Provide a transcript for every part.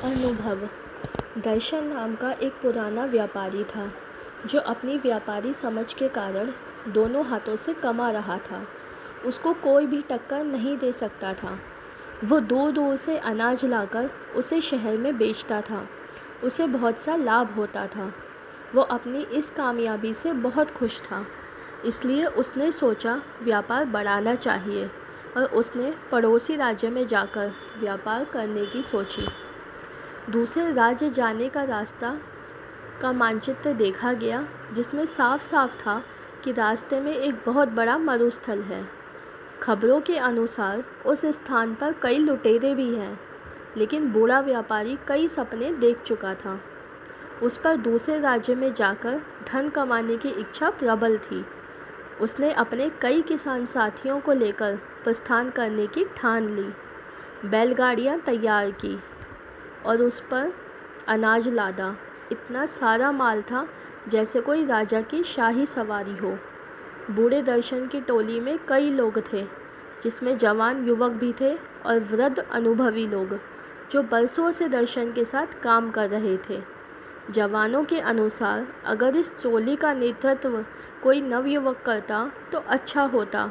अनुभव। दर्शन नाम का एक पुराना व्यापारी था जो अपनी व्यापारी समझ के कारण दोनों हाथों से कमा रहा था। उसको कोई भी टक्कर नहीं दे सकता था। वो दूर दूर से अनाज लाकर उसे शहर में बेचता था। उसे बहुत सा लाभ होता था। वो अपनी इस कामयाबी से बहुत खुश था। इसलिए उसने सोचा व्यापार बढ़ाना चाहिए और उसने पड़ोसी राज्य में जाकर व्यापार करने की सोची। दूसरे राज्य जाने का रास्ता का मानचित्र देखा गया, जिसमें साफ साफ था कि रास्ते में एक बहुत बड़ा मरुस्थल है। खबरों के अनुसार उस स्थान पर कई लुटेरे भी हैं, लेकिन बूढ़ा व्यापारी कई सपने देख चुका था। उस पर दूसरे राज्य में जाकर धन कमाने की इच्छा प्रबल थी। उसने अपने कई किसान साथियों को लेकर प्रस्थान करने की ठान ली। बैलगाड़ियाँ तैयार की और उस पर अनाज लादा। इतना सारा माल था जैसे कोई राजा की शाही सवारी हो। बूढ़े दर्शन की टोली में कई लोग थे, जिसमें जवान युवक भी थे और वृद्ध अनुभवी लोग जो बरसों से दर्शन के साथ काम कर रहे थे। जवानों के अनुसार अगर इस टोली का नेतृत्व कोई नवयुवक करता तो अच्छा होता,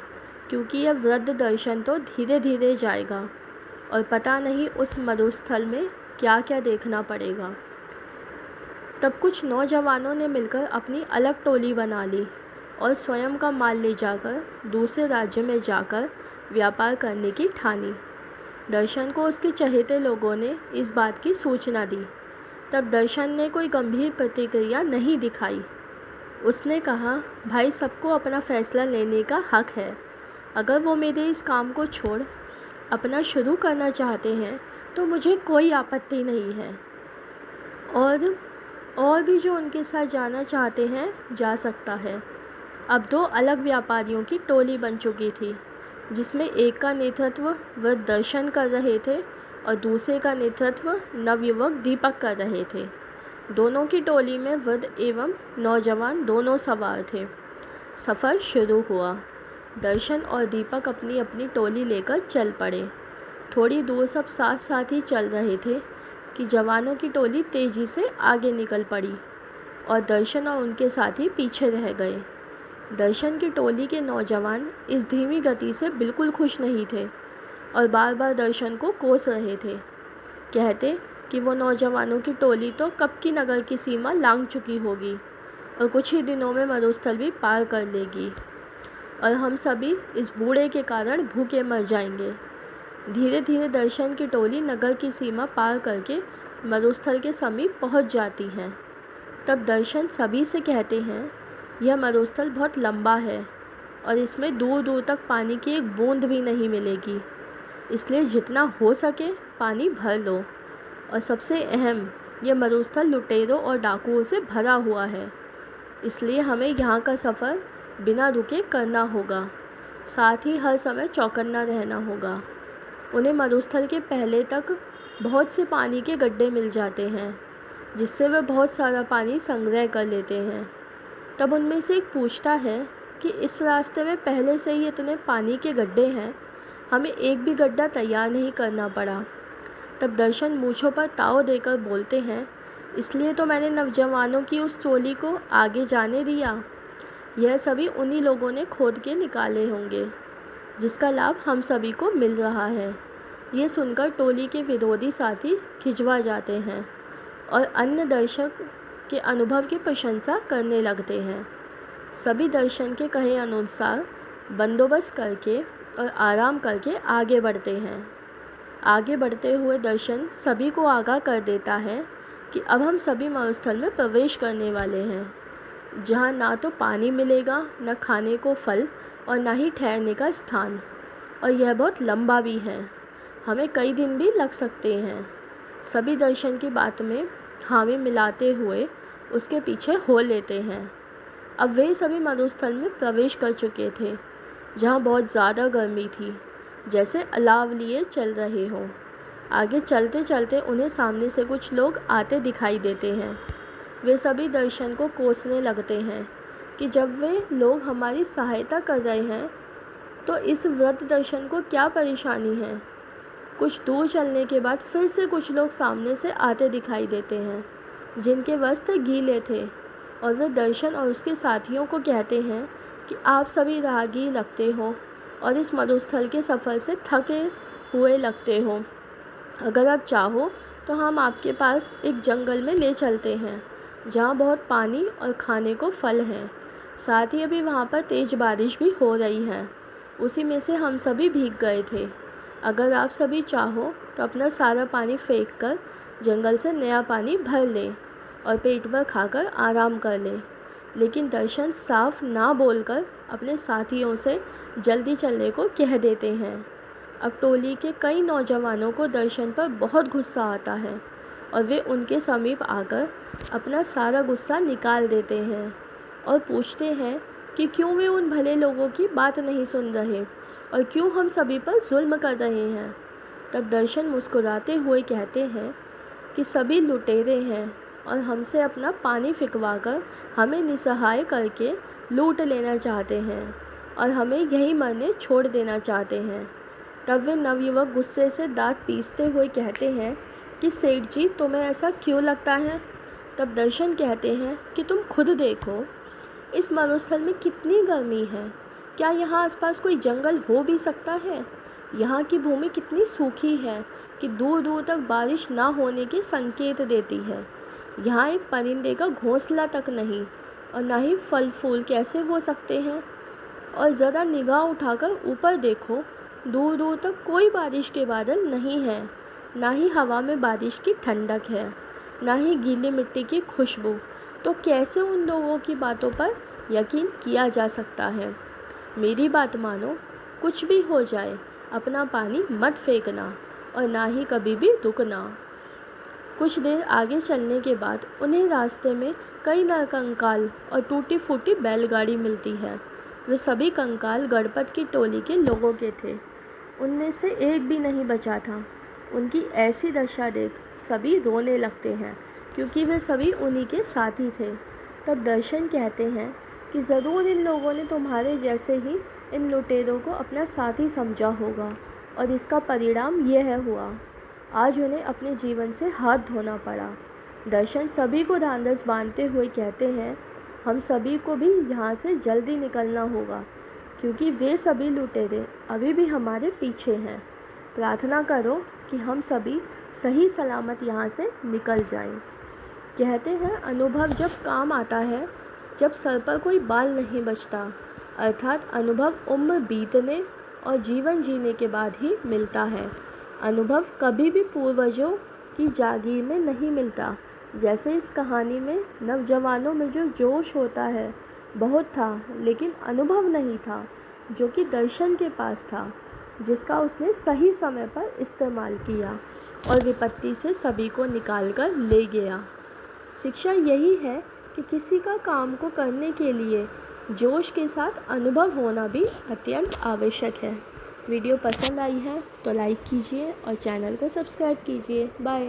क्योंकि यह वृद्ध दर्शन तो धीरे धीरे जाएगा और पता नहीं उस मरुस्थल में क्या क्या देखना पड़ेगा। तब कुछ नौजवानों ने मिलकर अपनी अलग टोली बना ली और स्वयं का माल ले जाकर दूसरे राज्य में जाकर व्यापार करने की ठानी। दर्शन को उसके चहेते लोगों ने इस बात की सूचना दी। तब दर्शन ने कोई गंभीर प्रतिक्रिया नहीं दिखाई। उसने कहा, भाई, सबको अपना फैसला लेने का हक है। अगर वो मेरे इस काम को छोड़ अपना शुरू करना चाहते हैं तो मुझे कोई आपत्ति नहीं है, और भी जो उनके साथ जाना चाहते हैं जा सकता है। अब दो अलग व्यापारियों की टोली बन चुकी थी, जिसमें एक का नेतृत्व वह दर्शन कर रहे थे और दूसरे का नेतृत्व नवयुवक दीपक कर रहे थे। दोनों की टोली में वृद्ध एवं नौजवान दोनों सवार थे। सफ़र शुरू हुआ। दर्शन और दीपक अपनी अपनी टोली लेकर चल पड़े। थोड़ी दूर सब साथ साथ ही चल रहे थे कि जवानों की टोली तेज़ी से आगे निकल पड़ी और दर्शन और उनके साथी पीछे रह गए। दर्शन की टोली के नौजवान इस धीमी गति से बिल्कुल खुश नहीं थे और बार बार दर्शन को कोस रहे थे। कहते कि वो नौजवानों की टोली तो कब की नगर की सीमा लांघ चुकी होगी और कुछ ही दिनों में मरुस्थल भी पार कर लेगी और हम सभी इस बूढ़े के कारण भूखे मर जाएंगे। धीरे धीरे दर्शन की टोली नगर की सीमा पार करके मरुस्थल के समीप पहुंच जाती है। तब दर्शन सभी से कहते हैं, यह मरुस्थल बहुत लंबा है और इसमें दूर दूर तक पानी की एक बूंद भी नहीं मिलेगी, इसलिए जितना हो सके पानी भर लो। और सबसे अहम, यह मरुस्थल लुटेरों और डाकुओं से भरा हुआ है, इसलिए हमें यहाँ का सफ़र बिना रुके करना होगा। साथ ही हर समय चौकन्ना रहना होगा। उन्हें मरुस्थल के पहले तक बहुत से पानी के गड्ढे मिल जाते हैं, जिससे वे बहुत सारा पानी संग्रह कर लेते हैं। तब उनमें से एक पूछता है कि इस रास्ते में पहले से ही इतने पानी के गड्ढे हैं, हमें एक भी गड्ढा तैयार नहीं करना पड़ा। तब दर्शन मूँछों पर ताव देकर बोलते हैं, इसलिए तो मैंने नौजवानों की उस टोली को आगे जाने दिया। यह सभी उन्हीं लोगों ने खोद के निकाले होंगे, जिसका लाभ हम सभी को मिल रहा है। ये सुनकर टोली के विरोधी साथी खिंचवा जाते हैं और अन्य दर्शक के अनुभव की प्रशंसा करने लगते हैं। सभी दर्शन के कहे अनुसार बंदोबस्त करके और आराम करके आगे बढ़ते हैं। आगे बढ़ते हुए दर्शन सभी को आगाह कर देता है कि अब हम सभी मरुस्थल में प्रवेश करने वाले हैं, जहाँ ना तो पानी मिलेगा, न खाने को फल और ना ही ठहरने का स्थान, और यह बहुत लंबा भी है। हमें कई दिन भी लग सकते हैं। सभी दर्शन की बात में हामी मिलाते हुए उसके पीछे हो लेते हैं। अब वे सभी मरुस्थल में प्रवेश कर चुके थे, जहाँ बहुत ज़्यादा गर्मी थी, जैसे अलाव लिए चल रहे हों। आगे चलते चलते उन्हें सामने से कुछ लोग आते दिखाई देते हैं। वे सभी दर्शन को कोसने लगते हैं कि जब वे लोग हमारी सहायता कर रहे हैं तो इस वृद्ध दर्शन को क्या परेशानी है। कुछ दूर चलने के बाद फिर से कुछ लोग सामने से आते दिखाई देते हैं, जिनके वस्त्र गीले थे, और वे दर्शन और उसके साथियों को कहते हैं कि आप सभी राहगीर लगते हो और इस मरुस्थल के सफ़र से थके हुए लगते हो। अगर आप चाहो तो हम आपके पास एक जंगल में ले चलते हैं, जहाँ बहुत पानी और खाने को फल हैं। साथ ही अभी वहाँ पर तेज़ बारिश भी हो रही है, उसी में से हम सभी भीग गए थे। अगर आप सभी चाहो तो अपना सारा पानी फेंक कर जंगल से नया पानी भर लें और पेट भर खाकर आराम कर लें। लेकिन दर्शन साफ ना बोलकर अपने साथियों से जल्दी चलने को कह देते हैं। अब टोली के कई नौजवानों को दर्शन पर बहुत गुस्सा आता है और वे उनके समीप आकर अपना सारा गुस्सा निकाल देते हैं और पूछते हैं कि क्यों वे उन भले लोगों की बात नहीं सुन रहे और क्यों हम सभी पर जुल्म कर रहे हैं। तब दर्शन मुस्कुराते हुए कहते हैं कि सभी लुटेरे हैं और हमसे अपना पानी फिकवाकर हमें निसहाय करके लूट लेना चाहते हैं और हमें यहीं मरने छोड़ देना चाहते हैं। तब वे नवयुवक गुस्से से दांत पीसते हुए कहते हैं कि सेठ जी, तुम्हें ऐसा क्यों लगता है। तब दर्शन कहते हैं कि तुम खुद देखो, इस मरुस्थल में कितनी गर्मी है। क्या यहाँ आसपास कोई जंगल हो भी सकता है। यहाँ की भूमि कितनी सूखी है कि दूर दूर तक बारिश ना होने के संकेत देती है। यहाँ एक परिंदे का घोंसला तक नहीं और ना ही फल फूल कैसे हो सकते हैं। और ज़रा निगाह उठाकर ऊपर देखो, दूर दूर तक कोई बारिश के बादल नहीं है, ना ही हवा में बारिश की ठंडक है, ना ही गीली मिट्टी की खुशबू। तो कैसे उन लोगों की बातों पर यकीन किया जा सकता है। मेरी बात मानो, कुछ भी हो जाए अपना पानी मत फेंकना और ना ही कभी भी रुकना। कुछ देर आगे चलने के बाद उन्हें रास्ते में कई नर कंकाल और टूटी फूटी बैलगाड़ी मिलती है। वे सभी कंकाल गणपत की टोली के लोगों के थे, उनमें से एक भी नहीं बचा था। उनकी ऐसी दशा देख सभी रोने लगते हैं, क्योंकि वे सभी उन्हीं के साथी थे। तब दर्शन कहते हैं कि ज़रूर इन लोगों ने तुम्हारे जैसे ही इन लुटेरों को अपना साथी समझा होगा और इसका परिणाम यह हुआ। आज उन्हें अपने जीवन से हाथ धोना पड़ा। दर्शन सभी को ढांढस बांधते हुए कहते हैं, हम सभी को भी यहाँ से जल्दी निकलना होगा, क्योंकि वे सभी लुटेरे अभी भी हमारे पीछे हैं। प्रार्थना करो कि हम सभी सही सलामत यहाँ से निकल जाएं। कहते हैं, अनुभव जब काम आता है जब सर पर कोई बाल नहीं बचता, अर्थात अनुभव उम्र बीतने और जीवन जीने के बाद ही मिलता है। अनुभव कभी भी पूर्वजों की जागीर में नहीं मिलता। जैसे इस कहानी में नौजवानों में जो जोश होता है बहुत था, लेकिन अनुभव नहीं था जो कि दर्शन के पास था, जिसका उसने सही समय पर इस्तेमाल किया और विपत्ति से सभी को निकाल कर ले गया। शिक्षा यही है कि किसी का काम को करने के लिए जोश के साथ अनुभव होना भी अत्यंत आवश्यक है। वीडियो पसंद आई है तो लाइक कीजिए और चैनल को सब्सक्राइब कीजिए। बाय।